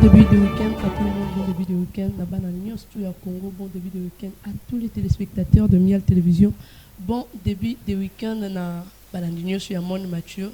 début de week-end à tout le monde, bon début de week-end à Bananios, tout à Congo, bon début de week-end à tous les téléspectateurs de Mial Télévision. Bon début de week-end à Bananios, sur Monde Mature.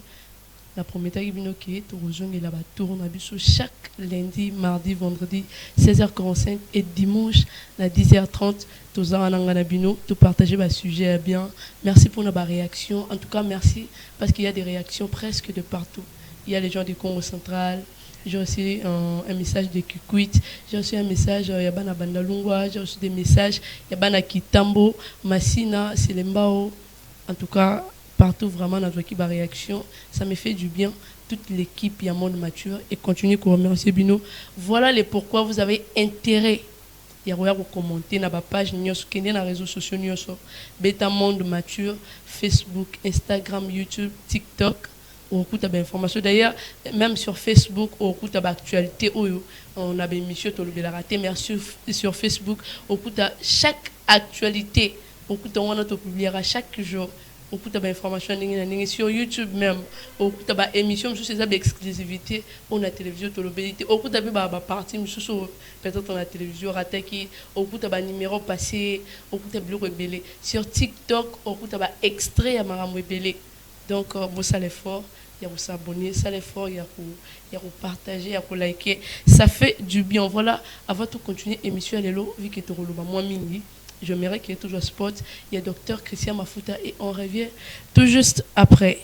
La première qui vient qui tout rejoindre la tourne chaque lundi, mardi, vendredi 16h45 et dimanche à 10h30 tous en tout partager le sujet bien. Merci pour nos réactions. En tout cas, merci parce qu'il y a des réactions presque de partout. Il y a les gens du Congo central. J'ai aussi un message de Kikwit, j'ai aussi un message Yabana Bandalungwa, j'ai aussi des messages Yabana Kitambo, Massina, Selembao. En tout cas, partout vraiment dans l'équipe à réaction, ça me fait du bien. Toute l'équipe Monde Mature et continue à remercier Bino. Voilà les pourquoi vous avez intérêt. Il y a commenter dans la page dans les réseaux sociaux Beta Monde Mature, Facebook, Instagram, YouTube, TikTok. On écoute des informations. D'ailleurs, même sur Facebook, on écoute des actualités. On a des émissions, on a raté. Mais sur Facebook, on écoute chaque actualité. On écoute, on publiera chaque jour. On écoute des informations. Sur YouTube même, on écoute des émissions. C'est ça l'exclusivité. On a la télévision, on écoute des parties. Peut-être on a la télévision, on écoute des numéros passés. On écoute des blogs rebellés. Sur TikTok, on écoute des extraits à Maram rebellés. Donc, vous ça l'effort, il y a vous s'abonner, ça l'effort, il y a vous partager, il y a vous liker. Ça fait du bien. Voilà, avant de continuer l'émission, vu que tu roules, moi, mini, je m'irai qu'il y ait toujours sport. Il y a Dr Christian Mafuta et on revient tout juste après.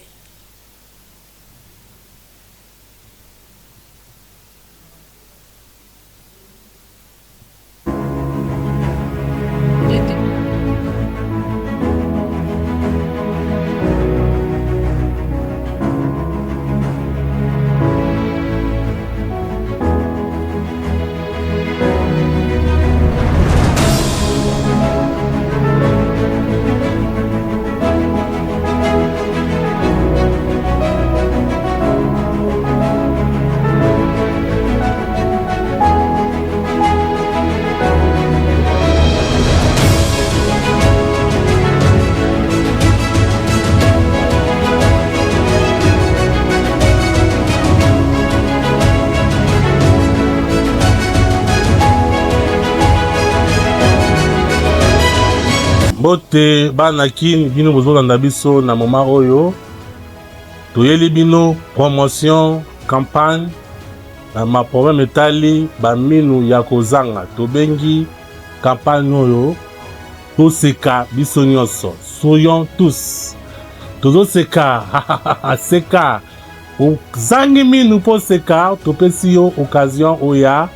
Bote banakin bino bozolanda biso na moma oyo toyeli bino promotion campagne na ma problème etali baminu ya kozanga tobengi campagne oyo toseka biso nyonso soyons tous tozoseka seka ozangi minu po seka topesi yo occasion oya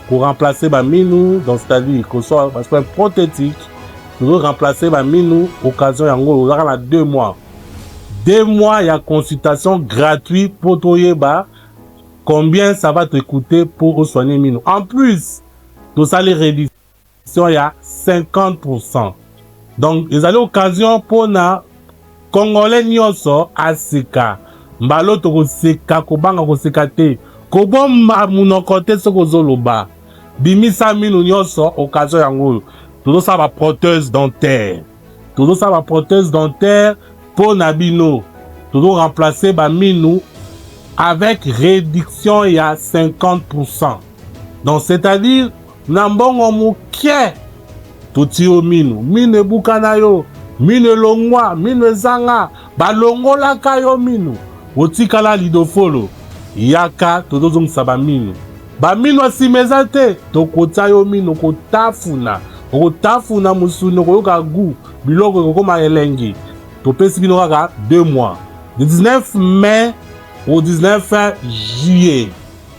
pour remplacer baminu donc c'est-à-dire que soit prothétique. Nous remplacer ma minou occasion yango na 2 mois. 2 mois il y a consultation gratuite pour toyeba combien ça va te coûter pour soigner minou. En plus, tout ça les réductions il y a 50%. Donc ils allaient occasion pour na congolais nyonso asika. Mbalo to seka ko banga ko sekate. Ko bomba munoko te soko zoloba. Bimisa minou nyonso occasion yango. Tout ça va prothèse dentaire. Tout ça va prothèse dentaire pour Nabino. Tout remplacer ba minou avec réduction il y a 50%. Donc c'est-à-dire nambongo mukie tout tio minou. Mine bukanayo, mine longwa, mine zanga, ba longola kayo minou. Otikala lidofolo. Yaka tout zong saba minou. Ba minou simezate to kotayo minou ko tafuna. Otafuna musuno koyoka gu biloko koma elengi topesi bino kaka 2 mois du 19 mai au 19 juillet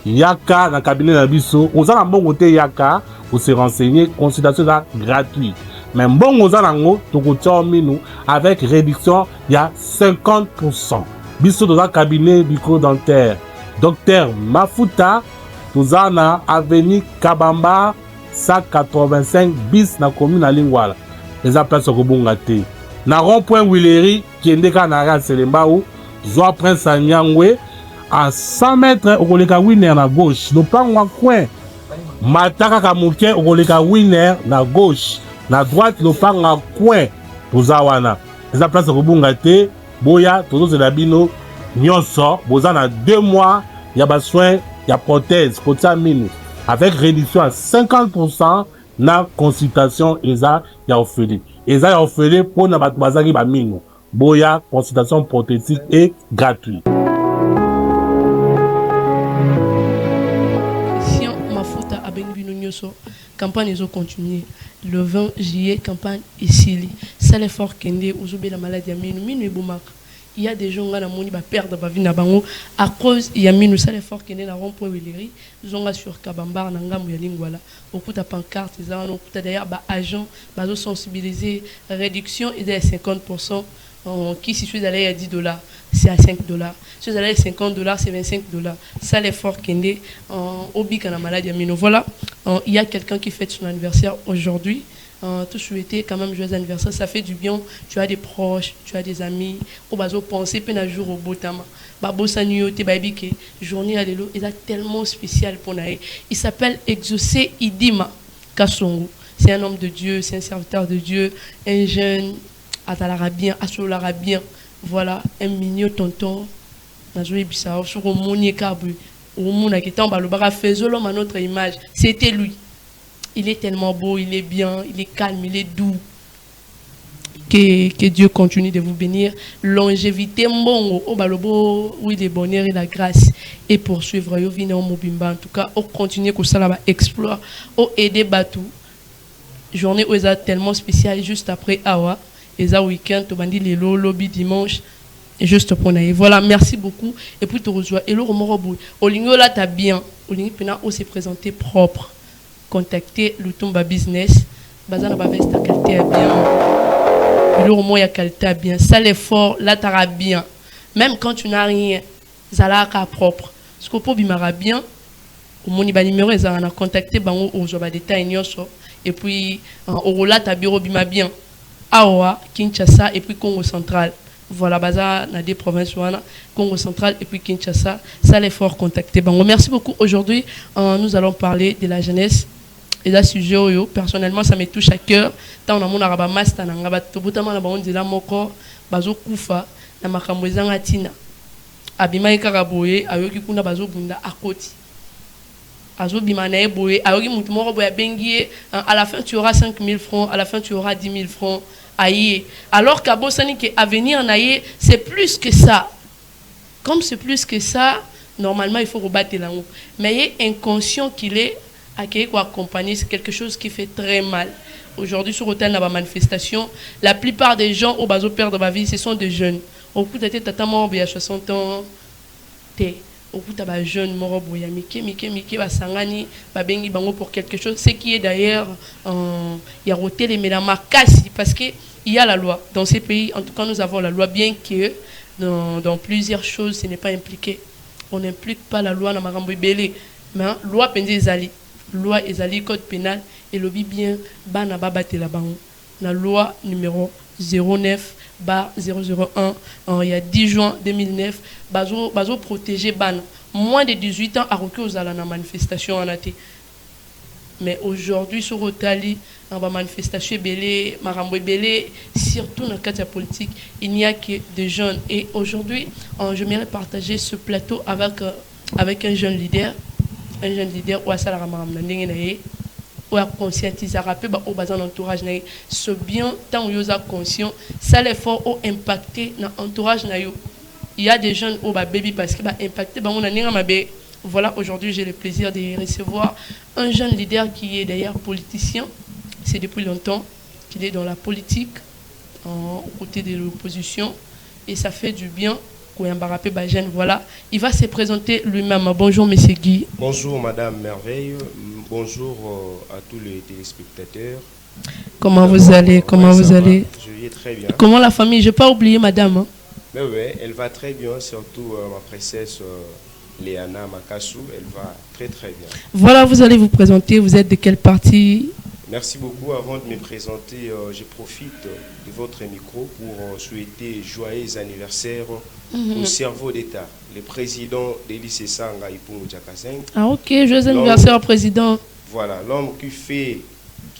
yaka na cabinet na biso oza na mbongo te yaka pour se renseigner consultation gratuite mais mbongo oza nango tokotia minu avec réduction il y a 50%. Biso dans cabinet bucco-dentaire Dr Mafuta toza na avenue Kabamba 185 bis na commune à Lingwala. Les appels sont bon na rond-point Willery qui est na Selembao, Zoa Prince Anyangwe à 100 mètres au koleka winner na gauche. Le plan wa coin Mataka Kamuke au koleka winner na gauche. Na droite le plan wa coin Pozawana. Les appels sont bon boya todo de la bino nyonso boza na 2 mois ya ba soin il y a prothèse, avec réduction à 50% na consultation eza ya orphelin. Eza ya orphelin pour na bato bazaki ba mino. Boya consultation prothétique et gratuite. Christian Mafuta a benvenu nyoso. Campagne ils ont continué. Le 20 juillet, campagne ici. Ça l'effort kende ouzoube la maladie à mino et bomak. Il y a des gens qui ont perdre leur vie à cause il y a mis ça l'effort qui est dans rond-point Willeri zonga sur Kabambar nangam ya lingwala au coup de pancarte ils ont d'ailleurs agent bazo sensibiliser réduction est de 50% qui si je suis allé à $10 c'est à $5 si je suis allé à $50 c'est $25 ça l'effort qui est au bic à la maladie amino voilà il y a quelqu'un qui fête son anniversaire aujourd'hui. Tout souhaiter quand même joyeux anniversaire, ça fait du bien. Tu as des proches, tu as des amis. Au bazo penser peine un jour au botama. Babo sanyo te baby ke journée à l'élo, il est tellement spécial pour naï. Il s'appelle Exaucé Idima Kassongo. C'est un homme de Dieu, c'est un serviteur de Dieu, un jeune atalarabien, asolarabien. Voilà, un mignon tonton. Nazoé bisa sur au monier kabu. Au mona qui tombe le bara faisons l'homme à notre image. C'était lui. Il est tellement beau, il est bien, il est calme, il est doux. Que Dieu continue de vous bénir. Longévité, bon, au balobo, oui, le bonheur et la grâce. Et poursuivre, yo vine en mobimba. En tout cas, on continue que ça là exploit, on aider Batou. Journée où ils sont tellement spéciale, juste après Awa, ils ont week-end, tu bandit les lobby dimanche. Juste pour naïe. Voilà, merci beaucoup. Et puis tu rejoins. Et le remorobou. Olingo là, t'as bien. Olingo pena, on s'est présenté propre. Contacter Lutumba Business. Bazana ba veste qualité bien. Le roman ya qualité bien. Ça l'effort là t'auras bien. Même quand tu n'as rien, zalaka propre. Ce qu'on peut bimara bien. Au moni ba numéro ils ont contacté bango au joba détail nyoso. Et puis au là ta bureau bima bien. Awa, Kinshasa et puis Congo central. Voilà, Baza, na des provinces, Congo central et puis Kinshasa. Ça l'effort contacté. Bon, merci beaucoup. Aujourd'hui, nous allons parler de la jeunesse et d'un sujet où, personnellement, ça me touche à cœur. Tant on a mon arabe master, on a totalement la bande de la moko, bazo kufa, na makamweza ngatina. Abima ikaraboye, ayoki kuna bazo bunda akoti. Azo bimanae boye, ayoki mutumoro boya bengie. À la fin, tu auras 5 000 francs. À la fin, tu auras 10 000 francs. Aïe. Alors qu'à Bossani, à venir en aïe, c'est plus que ça. Comme c'est plus que ça, normalement, il faut rebattre là-haut. Mais il est inconscient qu'il est accueilli ou accompagné, c'est quelque chose qui fait très mal. Aujourd'hui, sur l'hôtel, dans la manifestation, la plupart des gens au bateau perdent ma vie, ce sont des jeunes. Au coup, tu as tata mort, il y a 60 ans. Au coup, tu as des jeunes morts, il y a Miki, Basangani, Babengi Bango pour quelque chose. Ce qui est d'ailleurs, il y a roté les médamas cassis parce qu'il y a la loi. Dans ces pays, en tout cas, nous avons la loi, bien que dans plusieurs choses, ce n'est pas impliqué. On n'implique pas la loi dans Marambo Belé. Mais loi Pendi Ezali. Loi Ezali, code pénal, et lobby bien, Bana Babate la Bango. La loi numéro 09/001, il y a 10 juin 2009, bazo protéger ban moins de 18 ans à recours à la manifestation en athée. Mais aujourd'hui sur Otali, dans la manifestation belé, Marambo belé, surtout dans le cadre de la politique, il n'y a que des jeunes. Et aujourd'hui, j'aimerais partager ce plateau avec un jeune leader où à Salara Maramna Nengenaye. Ou à conscientiser, rappeler au bazar d'entourage, ce bien, tant que vous êtes conscient, ça l'effort au impacté dans l'entourage. Il y a des jeunes au baby parce qu'il va impacter. Voilà, aujourd'hui, j'ai le plaisir de recevoir un jeune leader qui est d'ailleurs politicien. C'est depuis longtemps qu'il est dans la politique, aux côtés de l'opposition. Et ça fait du bien. Voilà, il va se présenter lui-même. Bonjour, monsieur Guy. Bonjour, madame Merveille. Bonjour à tous les téléspectateurs. Comment vous allez? Comment vous allez? Je vais très bien. Comment la famille? Je n'ai pas oublié madame. Hein? Mais oui, elle va très bien, surtout ma princesse Léana Makassou. Elle va très très bien. Voilà, vous allez vous présenter. Vous êtes de quel parti? Merci beaucoup. Avant de me présenter, je profite de votre micro pour souhaiter joyeux anniversaire au cerveau d'État, le président d'Élysée Sanga Ipoumou Djakaseng. Ah ok, joyeux anniversaire au président. Voilà, l'homme qui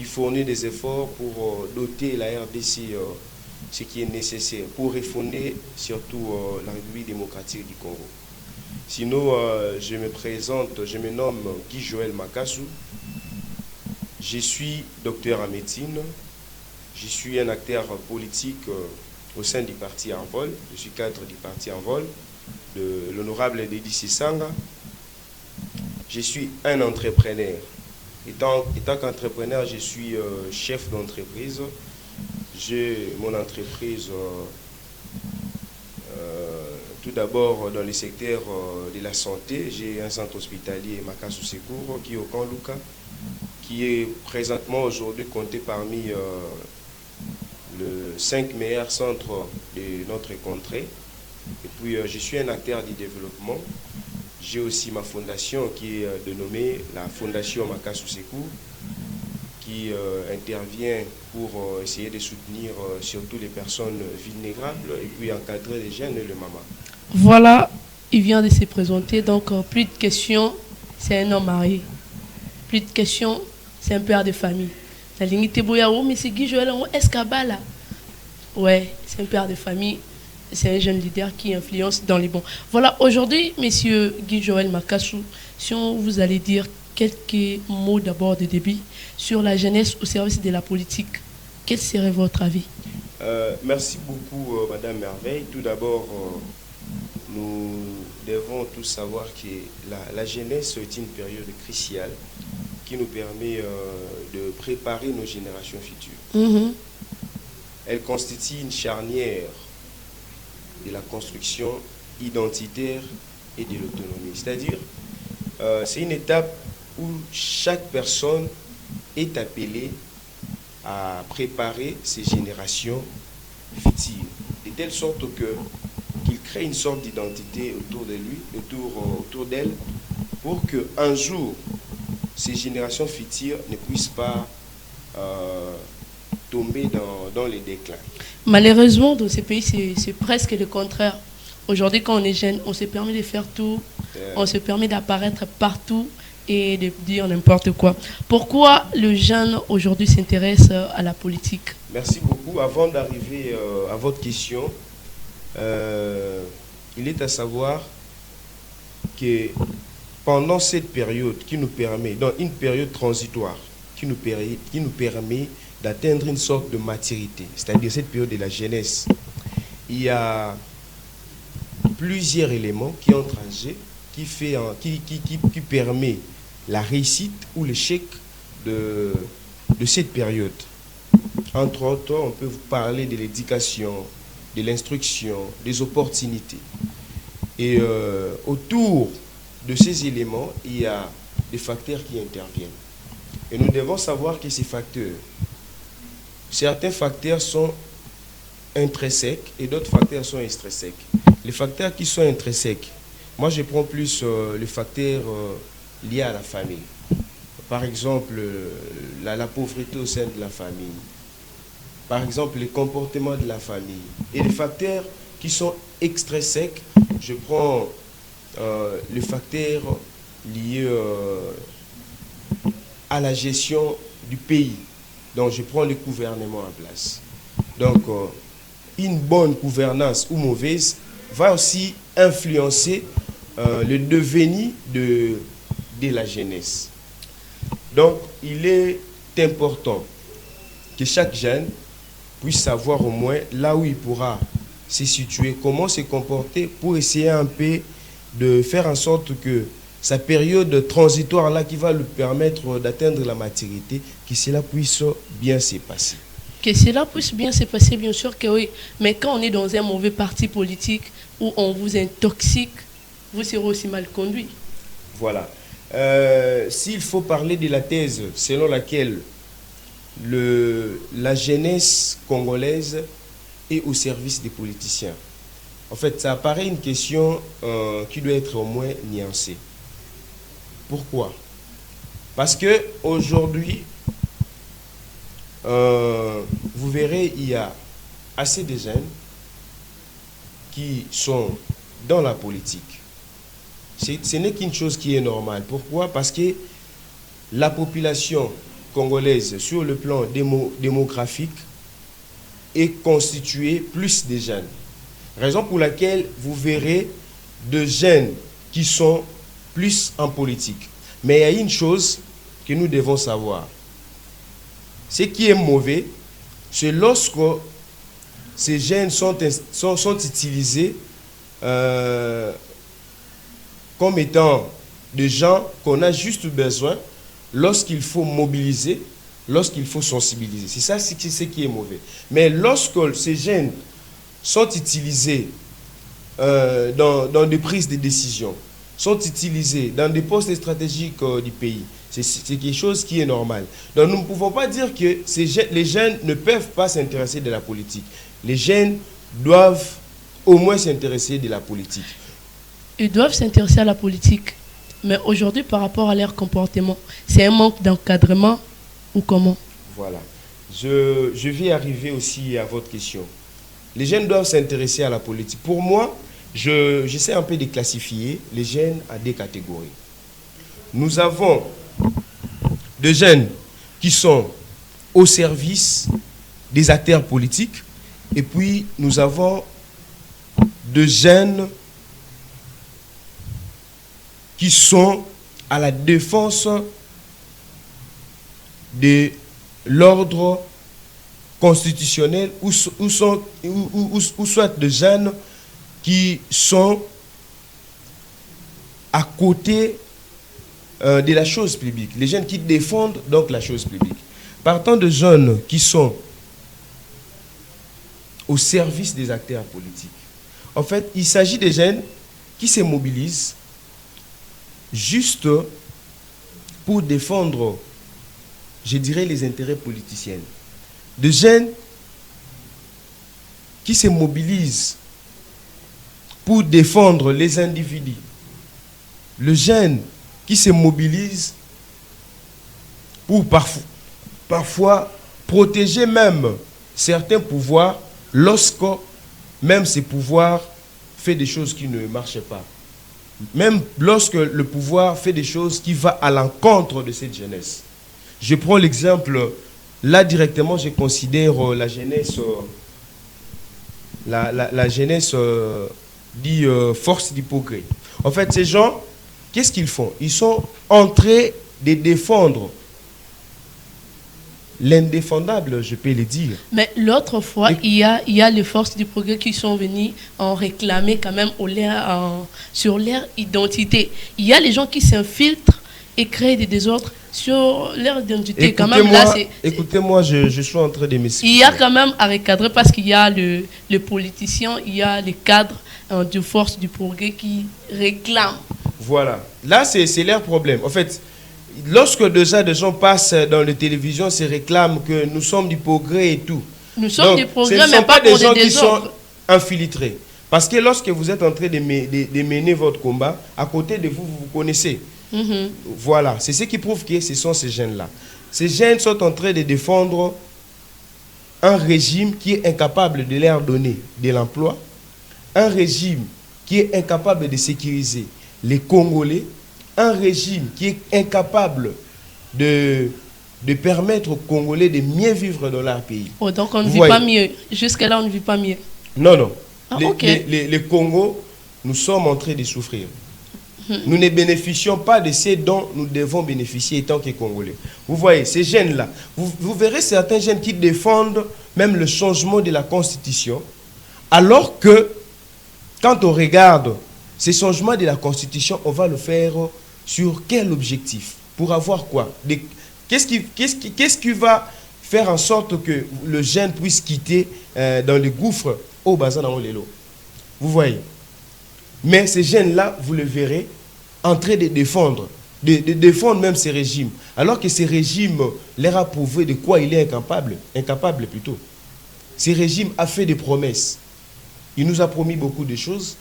fournit des efforts pour doter la RDC ce qui est nécessaire pour refonder surtout la République démocratique du Congo. Sinon, je me présente, je me nomme Guy Joël Makassou. Je suis docteur en médecine. Je suis un acteur politique au sein du parti Envol. Je suis cadre du parti Envol de l'honorable Dédi Sisanga. Je suis un entrepreneur. Étant qu'entrepreneur, je suis chef d'entreprise. J'ai mon entreprise tout d'abord dans le secteur de la santé. J'ai un centre hospitalier Makassou Secours qui est au Camp Luka, qui est présentement aujourd'hui compté parmi les 5 meilleurs centres de notre contrée. Et puis je suis un acteur du développement. J'ai aussi ma fondation qui est dénommée la Fondation Makassou Secours, qui intervient pour essayer de soutenir surtout les personnes vulnérables et puis encadrer les jeunes et les mamans. Voilà, il vient de se présenter, donc plus de questions, c'est un homme marié. Plus de questions, c'est un père de famille. La ligne Teboyao, mais c'est Guy Joël Escabala. Ouais, c'est un père de famille, c'est un jeune leader qui influence dans les bons. Voilà, aujourd'hui, monsieur Guy Joël Makassou, si on vous allez dire quelques mots d'abord de début sur la jeunesse au service de la politique, quel serait votre avis? Merci beaucoup, Madame Merveille. Tout d'abord, nous devons tous savoir que la jeunesse est une période cruciale qui nous permet de préparer nos générations futures. Elle constitue une charnière de la construction identitaire et de l'autonomie. C'est-à-dire, c'est une étape où chaque personne est appelée à préparer ses générations futures, de telle sorte qu'il crée une sorte d'identité autour de lui, autour d'elle, pour qu'un jour, ces générations futures ne puissent pas tomber dans les déclins. Malheureusement, dans ces pays, c'est presque le contraire. Aujourd'hui, quand on est jeune, on se permet de faire tout, on se permet d'apparaître partout et de dire n'importe quoi. Pourquoi le jeune aujourd'hui s'intéresse à la politique? Merci beaucoup. Avant d'arriver à votre question, il est à savoir que pendant cette période qui nous permet, dans une période transitoire, qui nous permet d'atteindre une sorte de maturité, c'est-à-dire cette période de la jeunesse, il y a plusieurs éléments qui entrent en jeu, qui permet la réussite ou l'échec de cette période. Entre autres, on peut vous parler de l'éducation, de l'instruction, des opportunités. Et autour de ces éléments, il y a des facteurs qui interviennent. Et nous devons savoir que ces facteurs, certains facteurs sont intrinsèques et d'autres facteurs sont extrinsèques. Les facteurs qui sont intrinsèques, moi je prends plus les facteurs liés à la famille. Par exemple, la pauvreté au sein de la famille. Par exemple, les comportements de la famille. Et les facteurs qui sont extrinsèques, je prends les facteurs liés à la gestion du pays. Donc, je prends le gouvernement en place. Donc, une bonne gouvernance ou mauvaise va aussi influencer le devenir de la jeunesse. Donc, il est important que chaque jeune puisse savoir au moins là où il pourra se situer, comment se comporter pour essayer un peu de faire en sorte que sa période transitoire là qui va lui permettre d'atteindre la maturité, que cela puisse bien se passer. Que cela puisse bien se passer, bien sûr que oui. Mais quand on est dans un mauvais parti politique où on vous intoxique, vous serez aussi mal conduit. Voilà. S'il faut parler de la thèse selon laquelle la jeunesse congolaise est au service des politiciens, en fait, ça apparaît une question qui doit être au moins nuancée. Pourquoi? Parce que aujourd'hui, vous verrez, il y a assez de jeunes qui sont dans la politique. Ce n'est qu'une chose qui est normale. Pourquoi? Parce que la population congolaise, sur le plan démographique, est constituée plus de jeunes. Raison pour laquelle vous verrez de jeunes qui sont plus en politique. Mais il y a une chose que nous devons savoir. Ce qui est mauvais, c'est lorsque ces jeunes sont utilisés comme étant des gens qu'on a juste besoin lorsqu'il faut mobiliser, lorsqu'il faut sensibiliser. C'est ça ce qui est mauvais. Mais lorsque ces jeunes sont utilisés dans des prises de décision, sont utilisés dans des postes stratégiques du pays, c'est quelque chose qui est normal. Donc nous ne pouvons pas dire que les jeunes ne peuvent pas s'intéresser de la politique. Les jeunes doivent au moins s'intéresser de la politique. Ils doivent s'intéresser à la politique. Mais aujourd'hui, par rapport à leur comportement, c'est un manque d'encadrement ou comment? Voilà. Je vais arriver aussi à votre question. Les jeunes doivent s'intéresser à la politique. Pour moi, j'essaie un peu de classifier les jeunes à des catégories. Nous avons des jeunes qui sont au service des acteurs politiques et puis nous avons des jeunes qui sont à la défense de l'ordre constitutionnel ou soit des jeunes qui sont à côté de la chose publique. Les jeunes qui défendent donc la chose publique. Partant de jeunes qui sont au service des acteurs politiques. En fait, il s'agit des jeunes qui se mobilisent juste pour défendre, je dirais, les intérêts politiciens. Des jeunes qui se mobilisent pour défendre les individus. Le jeune qui se mobilise pour parfois protéger même certains pouvoirs lorsque même ces pouvoirs fait des choses qui ne marchent pas. Même lorsque le pouvoir fait des choses qui vont à l'encontre de cette jeunesse. Je prends l'exemple, là directement je considère la jeunesse, la jeunesse dit force du progrès. En fait, ces gens, qu'est-ce qu'ils font? Ils sont en train de défendre l'indéfendable, je peux le dire. Mais l'autre fois, il y a les forces du progrès qui sont venues en réclamer quand même sur leur identité. Il y a les gens qui s'infiltrent et créent des désordres sur leur identité. Écoutez-moi, je suis en train de m'expliquer. Il y a quand même à recadrer parce qu'il y a les politiciens, il y a les cadres de forces du progrès qui réclament. Voilà. Là, c'est leur problème. En fait, lorsque déjà des gens passent dans les télévisions, se réclament que nous sommes du progrès et tout. Nous sommes du progrès, mais pas des pour gens des qui sont désordres. infiltrés. Parce que lorsque vous êtes en train de mener votre combat, à côté de vous, vous vous connaissez. Voilà. C'est ce qui prouve que ce sont ces jeunes-là. Ces jeunes sont en train de défendre un régime qui est incapable de leur donner de l'emploi, un régime qui est incapable de sécuriser les Congolais, un régime qui est incapable de permettre aux Congolais de mieux vivre dans leur pays. Oh, donc on ne vit pas mieux. Jusque-là, on ne vit pas mieux. Non, non. Ah, les Congos, nous sommes en train de souffrir. Nous ne bénéficions pas de ce dont nous devons bénéficier étant que Congolais. Vous voyez, ces jeunes-là, vous verrez certains jeunes qui défendent même le changement de la Constitution, alors que, quand on regarde ces changements de la Constitution, on va le faire sur quel objectif? Pour avoir quoi? Qu'est-ce qui va faire en sorte que le jeune puisse quitter dans le gouffre au bazar dans l'élo? Vous voyez? Mais ces jeunes-là, vous le verrez, en train de défendre même ces régimes. Alors que ces régimes leur a prouvé de quoi il est incapable plutôt. Ces régimes a fait des promesses. Il nous a promis beaucoup de choses,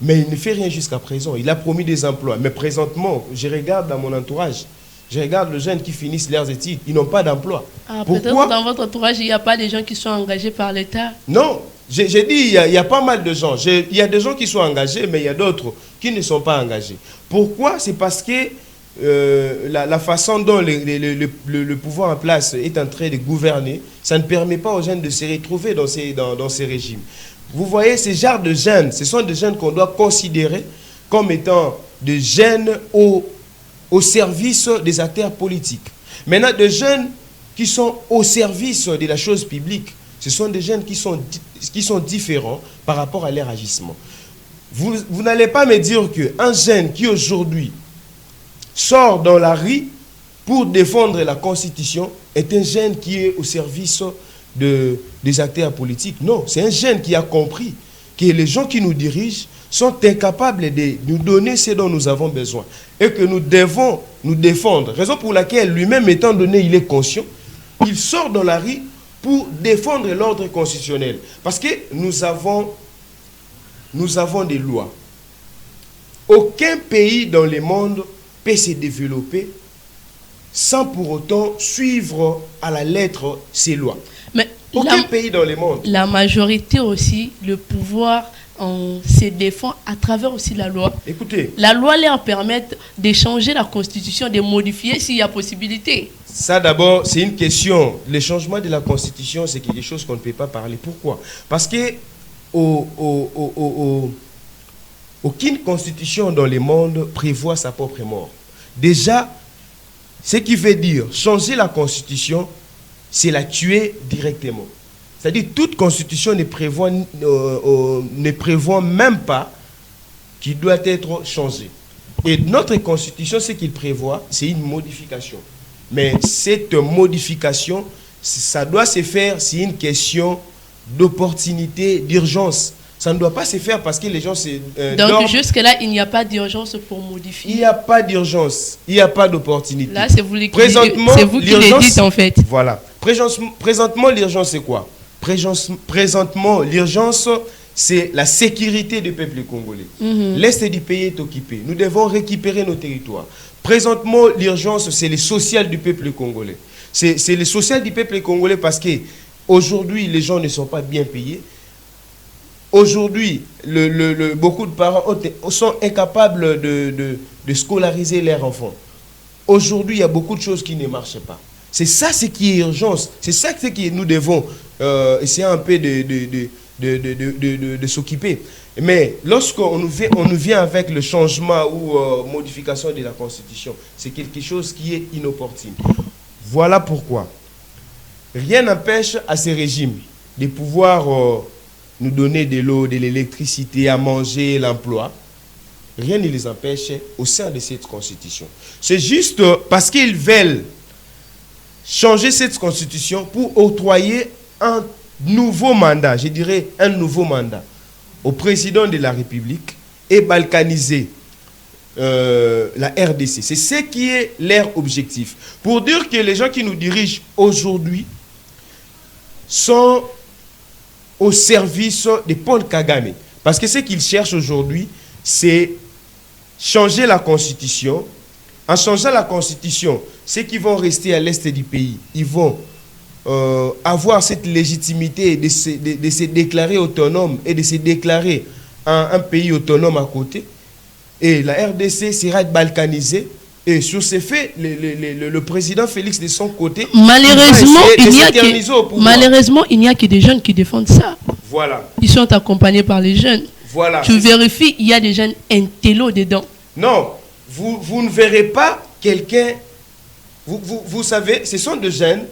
mais il ne fait rien jusqu'à présent. Il a promis des emplois. Mais présentement, je regarde dans mon entourage, je regarde les jeunes qui finissent leurs études, ils n'ont pas d'emploi. Peut-être dans votre entourage, il n'y a pas des gens qui sont engagés par l'État? Non. J'ai dit, il y a pas mal de gens. Il y a des gens qui sont engagés, mais il y a d'autres qui ne sont pas engagés. Pourquoi? C'est parce que la façon dont le pouvoir en place est en train de gouverner, ça ne permet pas aux jeunes de se retrouver dans ces régimes. Vous voyez, ces genres de jeunes, ce sont des jeunes qu'on doit considérer comme étant des jeunes au service des acteurs politiques. Maintenant, des jeunes qui sont au service de la chose publique, ce sont des jeunes qui sont différents par rapport à leur agissement. Vous n'allez pas me dire qu'un jeune qui aujourd'hui sort dans la rue pour défendre la Constitution est un jeune qui est au service des acteurs politiques. Non, c'est un jeune qui a compris que les gens qui nous dirigent sont incapables de nous donner ce dont nous avons besoin et que nous devons nous défendre. Raison pour laquelle lui-même, étant donné il est conscient, il sort dans la rue pour défendre l'ordre constitutionnel. Parce que nous avons des lois. Aucun pays dans le monde peut se développer sans pour autant suivre à la lettre ces lois. Mais aucun pays dans le monde. La majorité aussi, le pouvoir se défend à travers aussi la loi. Écoutez, la loi leur permet de changer la constitution, de modifier s'il y a possibilité. Ça d'abord, c'est une question. Le changement de la constitution, c'est quelque chose qu'on ne peut pas parler. Pourquoi? Parce que aucune constitution dans le monde prévoit sa propre mort. Déjà, ce qui veut dire changer la constitution, c'est la tuer directement. C'est-à-dire toute constitution ne prévoit même pas qu'il doit être changé. Et notre constitution, ce qu'il prévoit, c'est une modification. Mais cette modification, ça doit se faire, c'est une question d'opportunité, d'urgence. Ça ne doit pas se faire parce que les gens donc jusque-là, il n'y a pas d'urgence pour modifier. Il n'y a pas d'urgence, il n'y a pas d'opportunité. Là, c'est vous qui le dites en fait. Voilà. Présentement, l'urgence, c'est quoi? Présentement, l'urgence, c'est la sécurité du peuple congolais. L'Est du pays est occupé. Nous devons récupérer nos territoires. Présentement, l'urgence, c'est le social du peuple congolais. C'est le social du peuple congolais parce que aujourd'hui, les gens ne sont pas bien payés. Aujourd'hui, beaucoup de parents sont incapables de scolariser leurs enfants. Aujourd'hui, il y a beaucoup de choses qui ne marchent pas. C'est ça ce qui est urgence. C'est ça ce que nous devons essayer un peu de s'occuper. Mais lorsqu'on nous vient avec le changement ou modification de la Constitution, c'est quelque chose qui est inopportune. Voilà pourquoi rien n'empêche à ces régimes de pouvoir nous donner de l'eau, de l'électricité, à manger, l'emploi. Rien ne les empêche au sein de cette Constitution. C'est juste parce qu'ils veulent changer cette Constitution pour octroyer un nouveau mandat, je dirais un nouveau mandat, au président de la République et balkaniser la RDC. C'est ce qui est leur objectif. Pour dire que les gens qui nous dirigent aujourd'hui sont au service de Paul Kagame. Parce que ce qu'ils cherchent aujourd'hui, c'est changer la Constitution. En changeant la Constitution, ceux qui vont rester à l'est du pays, ils vont avoir cette légitimité de se déclarer autonome et de se déclarer un pays autonome à côté. Et la RDC sera balkanisée. Et sur ces faits, le président Félix de son côté, malheureusement, il n'y a que des jeunes qui défendent ça. Voilà. Ils sont accompagnés par les jeunes. Voilà. Tu vérifies, il y a des jeunes intello dedans. Non, vous ne verrez pas quelqu'un. Vous savez, ce sont des jeunes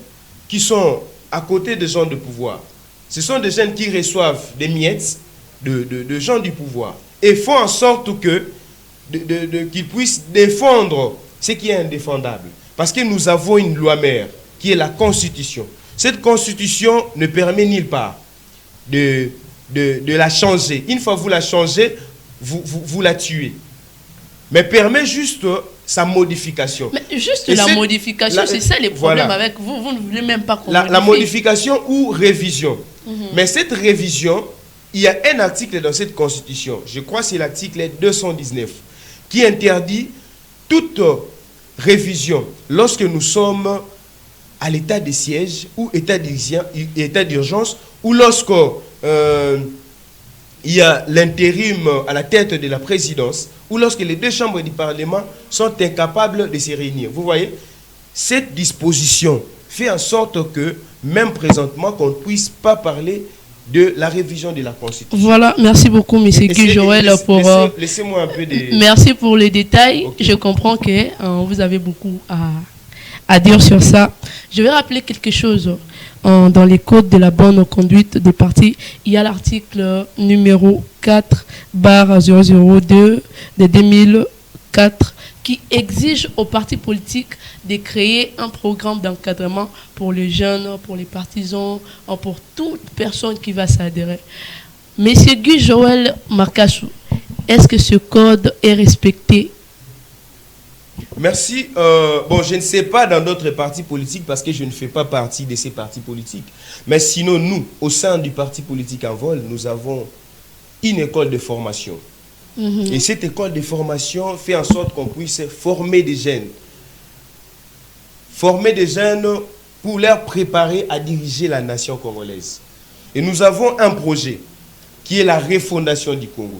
qui sont à côté des gens de pouvoir. Ce sont des jeunes qui reçoivent des miettes de gens du pouvoir et font en sorte qu'ils puissent défendre ce qui est indéfendable. Parce que nous avons une loi mère qui est la Constitution. Cette Constitution ne permet nulle part de la changer. Une fois que vous la changez, vous la tuez. Mais permet juste sa modification. Mais juste la modification, c'est ça les problèmes avec vous. Vous ne voulez même pas qu'on la modification ou révision. Mais cette révision, il y a un article dans cette Constitution, je crois que c'est l'article 219, qui interdit toute révision lorsque nous sommes à l'état de siège ou état d'urgence ou lorsque il y a l'intérim à la tête de la présidence ou lorsque les deux chambres du Parlement sont incapables de se réunir. Vous voyez, cette disposition fait en sorte que, même présentement, qu'on ne puisse pas parler de la révision de la Constitution. Voilà, merci beaucoup, M. Guy Joël, pour... Laissez-moi un peu de... Merci pour les détails. Okay. Je comprends que vous avez beaucoup à dire sur ça. Je vais rappeler quelque chose. Dans les codes de la bonne conduite des partis, il y a l'article numéro 4/002 de 2004 qui exige aux partis politiques de créer un programme d'encadrement pour les jeunes, pour les partisans, pour toute personne qui va s'adhérer. Monsieur Guy Joël Makassou, est-ce que ce code est respecté? Merci. Bon, je ne sais pas dans d'autres partis politiques parce que je ne fais pas partie de ces partis politiques. Mais sinon, nous, au sein du parti politique en vol, nous avons une école de formation. Et cette école de formation fait en sorte qu'on puisse former des jeunes. Former des jeunes pour leur préparer à diriger la nation congolaise. Et nous avons un projet qui est la refondation du Congo.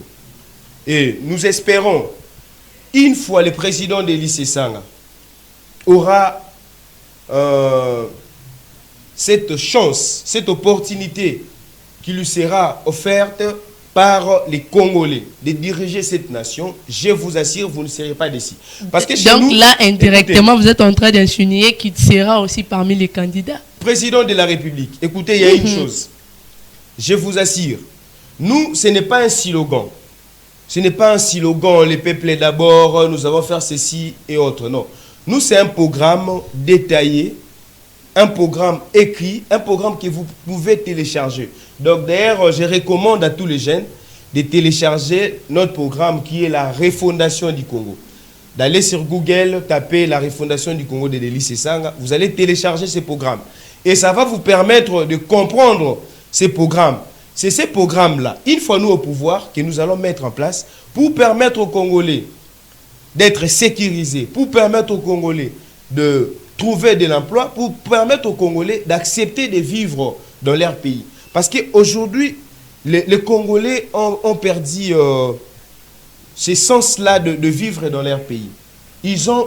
Et nous espérons, une fois le président de l'Élysée Sanga aura cette chance, cette opportunité qui lui sera offerte par les Congolais de diriger cette nation, je vous assure, vous ne serez pas déçus. Parce que chez donc nous, là, indirectement, écoutez, vous êtes en train d'insinuer qu'il sera aussi parmi les candidats. Président de la République, écoutez, il y a une chose. Je vous assure, nous, ce n'est pas un slogan. Ce n'est pas un slogan, le peuple est d'abord, nous allons faire ceci et autres. Non. Nous, c'est un programme détaillé, un programme écrit, un programme que vous pouvez télécharger. Donc d'ailleurs, je recommande à tous les jeunes de télécharger notre programme qui est la refondation du Congo. D'aller sur Google, taper la refondation du Congo de l'Élysée Sanga, vous allez télécharger ce programme. Et ça va vous permettre de comprendre ces programmes. C'est ces programmes-là, une fois nous au pouvoir, que nous allons mettre en place pour permettre aux Congolais d'être sécurisés, pour permettre aux Congolais de trouver de l'emploi, pour permettre aux Congolais d'accepter de vivre dans leur pays. Parce qu'aujourd'hui, les Congolais ont perdu ce sens-là de vivre dans leur pays. Ils ont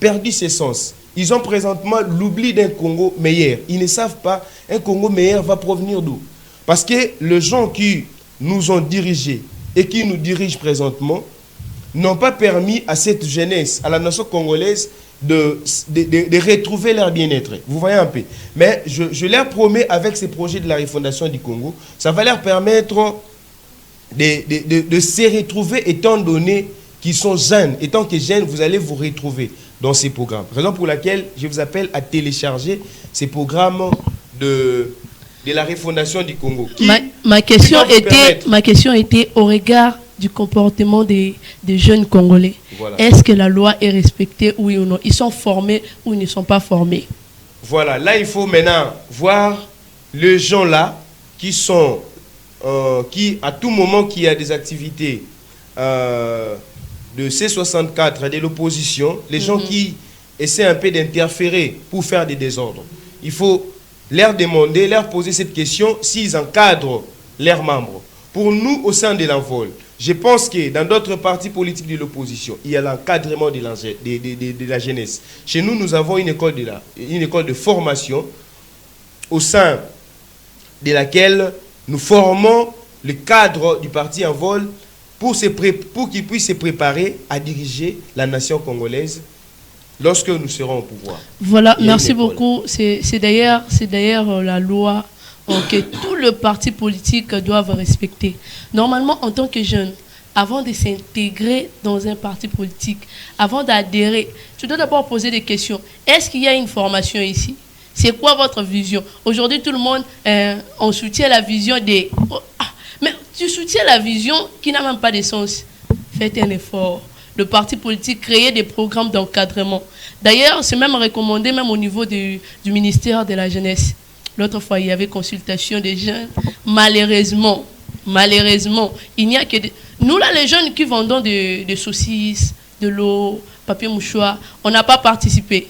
perdu ce sens. Ils ont présentement l'oubli d'un Congo meilleur. Ils ne savent pas un Congo meilleur va provenir d'où. Parce que les gens qui nous ont dirigés et qui nous dirigent présentement n'ont pas permis à cette jeunesse, à la nation congolaise, de retrouver leur bien-être. Vous voyez un peu. Mais je leur promets, avec ces projets de la refondation du Congo, ça va leur permettre de se retrouver étant donné qu'ils sont jeunes. Étant que jeunes, vous allez vous retrouver dans ces programmes. Raison pour laquelle je vous appelle à télécharger ces programmes de la refondation du Congo. Ma question était au regard du comportement des jeunes Congolais. Voilà. Est-ce que la loi est respectée, oui ou non? Ils sont formés ou ils ne sont pas formés? Voilà, là il faut maintenant voir les gens là qui sont, qui à tout moment qu'il y a des activités de C64, de l'opposition, les gens qui essaient un peu d'interférer pour faire des désordres. Il faut leur demander, leur poser cette question s'ils encadrent leurs membres. Pour nous, au sein de l'envol, je pense que dans d'autres partis politiques de l'opposition, il y a l'encadrement de la jeunesse. Chez nous, nous avons une école de formation au sein de laquelle nous formons le cadre du parti envol pour qu'ils puissent se préparer à diriger la nation congolaise lorsque nous serons au pouvoir. Voilà, merci beaucoup. C'est d'ailleurs la loi que tous les partis politiques doivent respecter. Normalement, en tant que jeune, avant de s'intégrer dans un parti politique, avant d'adhérer, tu dois d'abord poser des questions. Est-ce qu'il y a une formation ici? C'est quoi votre vision? Aujourd'hui, tout le monde, on soutient la vision des... mais tu soutiens la vision qui n'a même pas de sens. Faites un effort. Le parti politique, créer des programmes d'encadrement. D'ailleurs, c'est même recommandé même au niveau du ministère de la Jeunesse. L'autre fois, il y avait consultation des jeunes. Malheureusement, il n'y a que... Nous, là, les jeunes qui vendons des saucisses, de l'eau, papier mouchoir, on n'a pas participé.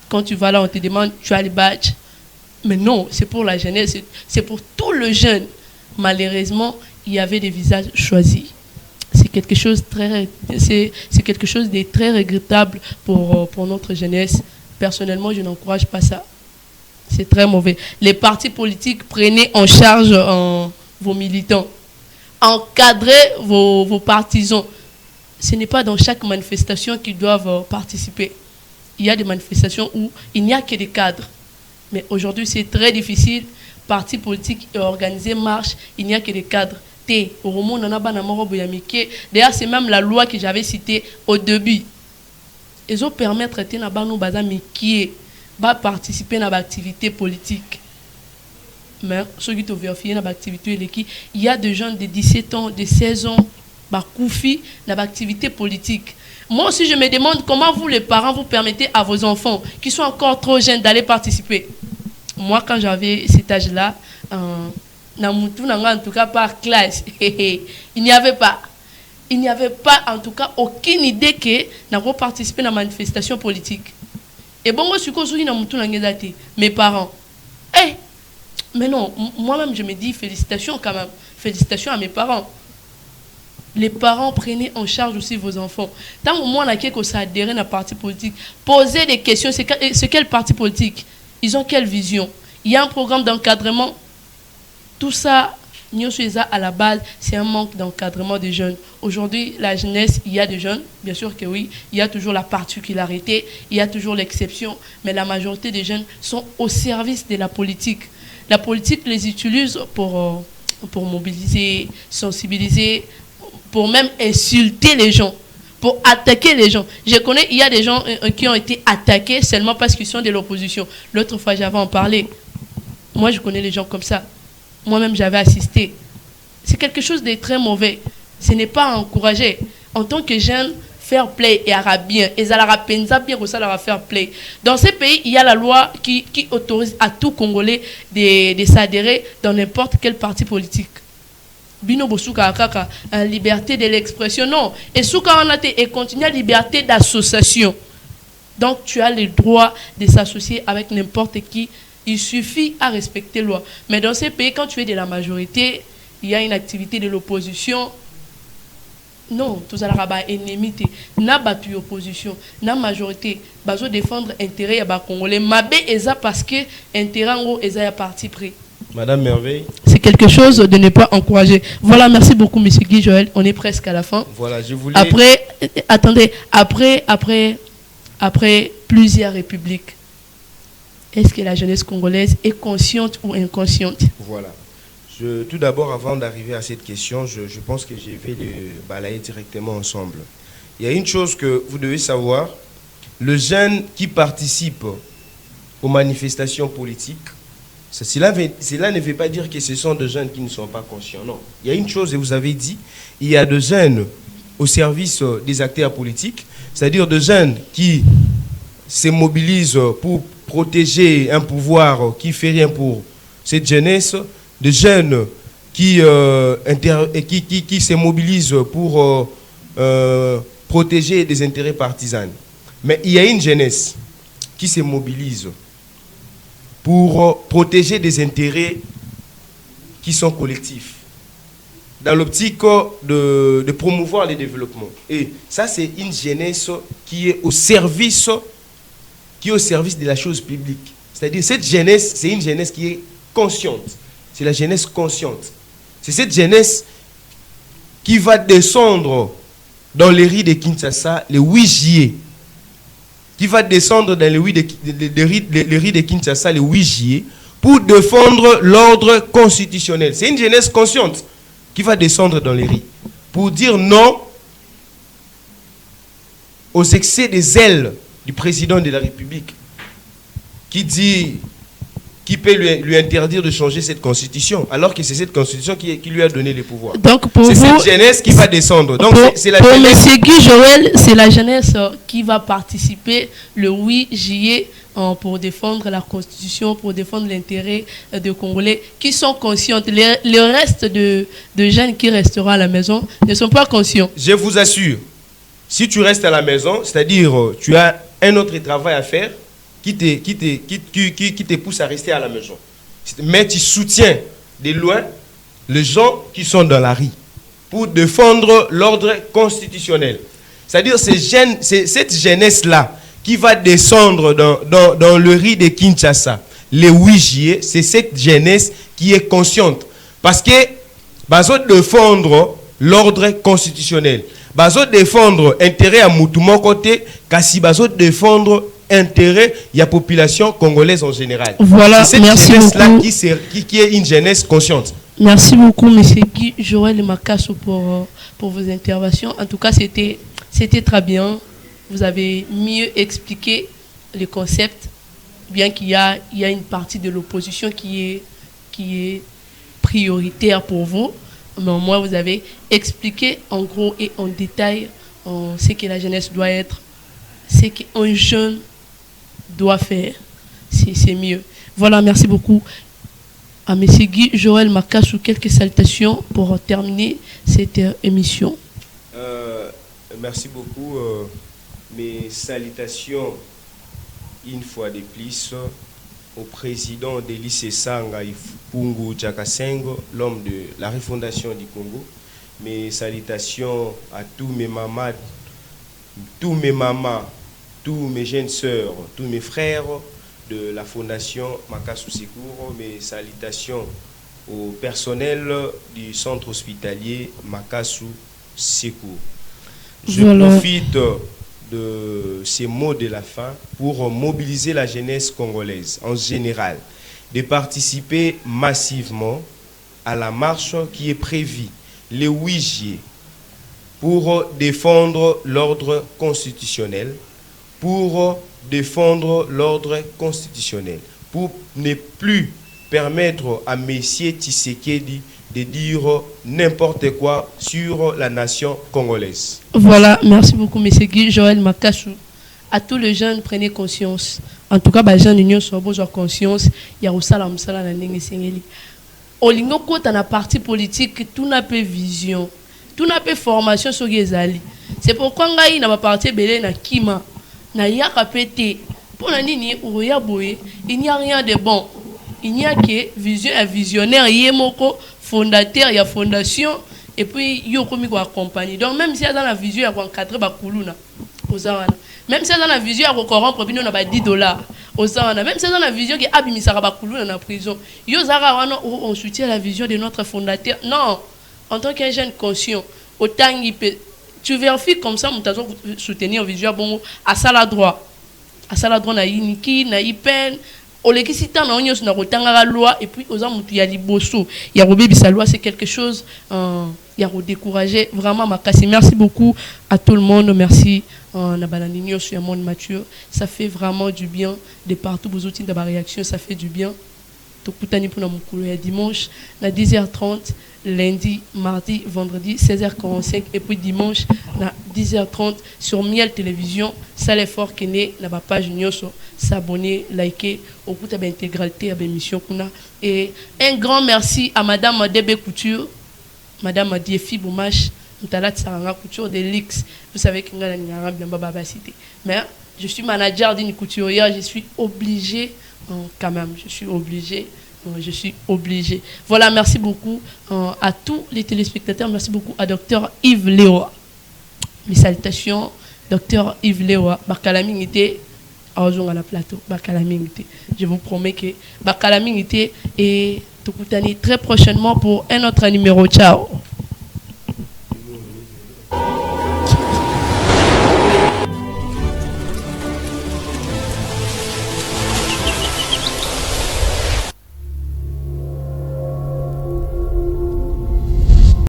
Quand tu vas là, on te demande, tu as les badges. Mais non, c'est pour la jeunesse, c'est pour tous les jeunes. Malheureusement, il y avait des visages choisis. C'est quelque chose de très regrettable pour notre jeunesse. Personnellement, je n'encourage pas ça. C'est très mauvais. Les partis politiques, prenez en charge vos militants. Encadrez vos partisans. Ce n'est pas dans chaque manifestation qu'ils doivent participer. Il y a des manifestations où il n'y a que des cadres. Mais aujourd'hui, c'est très difficile. Partis politiques et organisés marchent, il n'y a que des cadres. D'ailleurs, c'est même la loi que j'avais citée au début. Ils ont permis de participer à l'activité politique. Mais ceux qui ont vérifié l'activité, il y a des jeunes de 17 ans, de 16 ans, qui dans l'activité politique. Moi aussi, je me demande comment vous, les parents, vous permettez à vos enfants qui sont encore trop jeunes d'aller participer. Moi, quand j'avais cet âge-là, en tout cas par classe, il n'y avait pas en tout cas aucune idée que nous allons participer à la manifestation politique. Et bon, mes parents, mais non, moi-même je me dis félicitations quand même, félicitations à mes parents. Les parents, prenez en charge aussi vos enfants. Tant que moi, on a adhéré à la parti politique, posez des questions, c'est quel parti politique? Ils ont quelle vision? Il y a un programme d'encadrement. Tout ça, à la base, c'est un manque d'encadrement des jeunes. Aujourd'hui, la jeunesse, il y a des jeunes, bien sûr que oui. Il y a toujours la particularité, il y a toujours l'exception. Mais la majorité des jeunes sont au service de la politique. La politique les utilise pour mobiliser, sensibiliser, pour même insulter les gens, pour attaquer les gens. Je connais, il y a des gens qui ont été attaqués seulement parce qu'ils sont de l'opposition. L'autre fois, j'avais en parlé. Moi, je connais les gens comme ça. Moi-même, j'avais assisté. C'est quelque chose de très mauvais. Ce n'est pas encouragé. En tant que jeune, fair play et arabien. Et ça bien que ça leur fair play. Dans ces pays, il y a la loi qui autorise à tout Congolais de s'adhérer dans n'importe quel parti politique. Bino bosuka kaka, liberté de l'expression, non. Et souka on a et continue la liberté d'association. Donc tu as le droit de s'associer avec n'importe qui. Il suffit à respecter la loi. Mais dans ces pays, quand tu es de la majorité, il y a une activité de l'opposition. Non, tout ça là ennemi. Na battu opposition, na majorité, bazo défendre intérêt ya ba Congolais. Mabé eza parce que intérêt ngo eza ya parti pris. Madame Merveille. C'est quelque chose de ne pas encourager. Voilà, merci beaucoup, Monsieur Guy Joël. On est presque à la fin. Voilà, je voulais. Après, attendez, après plusieurs républiques, est-ce que la jeunesse congolaise est consciente ou inconsciente? Voilà. Tout d'abord, avant d'arriver à cette question, je pense que je vais le balayer directement ensemble. Il y a une chose que vous devez savoir. Le jeune qui participe aux manifestations politiques, cela ne veut pas dire que ce sont des jeunes qui ne sont pas conscients. Non. Il y a une chose, et vous avez dit, il y a des jeunes au service des acteurs politiques, c'est-à-dire des jeunes qui se mobilisent pour protéger un pouvoir qui fait rien pour cette jeunesse, des jeunes qui se mobilisent pour protéger des intérêts partisans. Mais il y a une jeunesse qui se mobilise pour protéger des intérêts qui sont collectifs, dans l'optique de promouvoir le développement. Et ça, c'est une jeunesse qui est au service de la chose publique. C'est-à-dire, cette jeunesse, c'est une jeunesse qui est consciente. C'est la jeunesse consciente. C'est cette jeunesse qui va descendre dans les rues de Kinshasa le 8 juillet. Qui va descendre dans les rues de Kinshasa le 8 juillet pour défendre l'ordre constitutionnel. C'est une jeunesse consciente qui va descendre dans les rues pour dire non aux excès des ailes du président de la République qui peut lui interdire de changer cette constitution, alors que c'est cette constitution qui lui a donné les pouvoirs. Donc c'est cette jeunesse qui va descendre. Donc c'est la pour jeunesse... M. Guy Joël, c'est la jeunesse qui va participer le 8 juillet pour défendre la constitution, pour défendre l'intérêt des Congolais qui sont conscients. Le reste de jeunes qui resteront à la maison ne sont pas conscients. Je vous assure, si tu restes à la maison, c'est-à-dire tu as un autre travail à faire, qui te pousse à rester à la maison. Mais tu soutiens de loin les gens qui sont dans la rue pour défendre l'ordre constitutionnel. C'est-à-dire c'est cette jeunesse-là qui va descendre dans le riz de Kinshasa, le 8 juillet, c'est cette jeunesse qui est consciente. Parce que, bazo défendre l'ordre constitutionnel. Bazo défendre intérêt à Moutouma côté, kasi bazo défendre intérêt de la population congolaise en général. Voilà, c'est cette merci jeunesse-là beaucoup. qui est une jeunesse consciente. Merci beaucoup, M. Guy Joël Makassou, pour vos interventions. En tout cas, c'était très bien. Vous avez mieux expliqué le concept, bien qu'il y a une partie de l'opposition qui est prioritaire pour vous. Mais au moins, vous avez expliqué en gros et en détail ce que la jeunesse doit être, ce qu'un jeune doit faire. C'est mieux. Voilà, merci beaucoup à M. Guy Joël Makassou. Quelques salutations pour terminer cette émission. Merci beaucoup. Mes salutations une fois de plus au président de lycée Sanga Ipungu Jakasengo, l'homme de la refondation du Congo. Mes salutations à tous mes mamans, tous mes jeunes sœurs, tous mes frères de la fondation Makassou Secours. Mes salutations au personnel du centre hospitalier Makassou Secours. Je profite de ces mots de la fin pour mobiliser la jeunesse congolaise en général, de participer massivement à la marche qui est prévue le 8 juillet pour défendre l'ordre constitutionnel, pour ne plus permettre à M. Tshisekedi de dire n'importe quoi sur la nation congolaise. Voilà, merci beaucoup, M. Guy Joël Makassou. À tous les jeunes, prenez conscience. En tout cas, les jeunes union sont besoin conscience. Il y a aussi la msala na ndenge sengeli. Olingo kota na parti politique, tout n'a pas vision, tout n'a pas formation sur les alliés. C'est pourquoi ngai na ba parti belé na kima na yaka pété. Pour la nini ouya boye, il n'y a rien de bon. Il n'y a que vision, un visionnaire, yemoko fondateur, il y a fondation, et puis il y a comme accompagner. Donc même si il y a dans la vision, il y a encadré bakuluna aux awana. Même si il y a dans la vision, il y a corrompre, puis on a $10 aux awana. Même si il y a dans la vision, il y a abimisara bakuluna dans la prison. Il y a zara on soutient la vision de notre fondateur. Non, en tant qu'un jeune conscient, autant il peut, tu vérifies comme ça, tu as soutenir vision bon à ça la droit na iniki na ipen. Olekisita na onyo na kotanga loi et puis aux amutu ya liboso ya robebisa loi, c'est quelque chose ya redécourager vraiment makasi. Merci beaucoup à tout le monde. Merci na balandinyo sur un monde mature, ça fait vraiment du bien de partout vous outils de la réaction, ça fait du bien. Tokutani pour na mukulu ya dimanche na 10h30, lundi, mardi, vendredi 16h45 et puis dimanche na 10h30 sur Miel Télévision. Ça l'effort qui est na ba page nyoso, s'abonner, liker au coup de l'intégralité à l'émission kuna. Et un grand merci à madame Debe Couture, madame Diefi Boumache, Mtalat Saranga Couture de Lix. Vous savez que ngala ngara bien baba cité. Mais je suis manager d'une couturière, je suis obligé quand même, je suis obligé. Voilà, merci beaucoup à tous les téléspectateurs. Merci beaucoup à Dr Yves Léoa. Mes salutations, Dr Yves Léoa. Bakalaming était à la plateau. Bakalaming était. Je vous promets que Bakalaming était et Tokutani très prochainement pour un autre numéro. Ciao.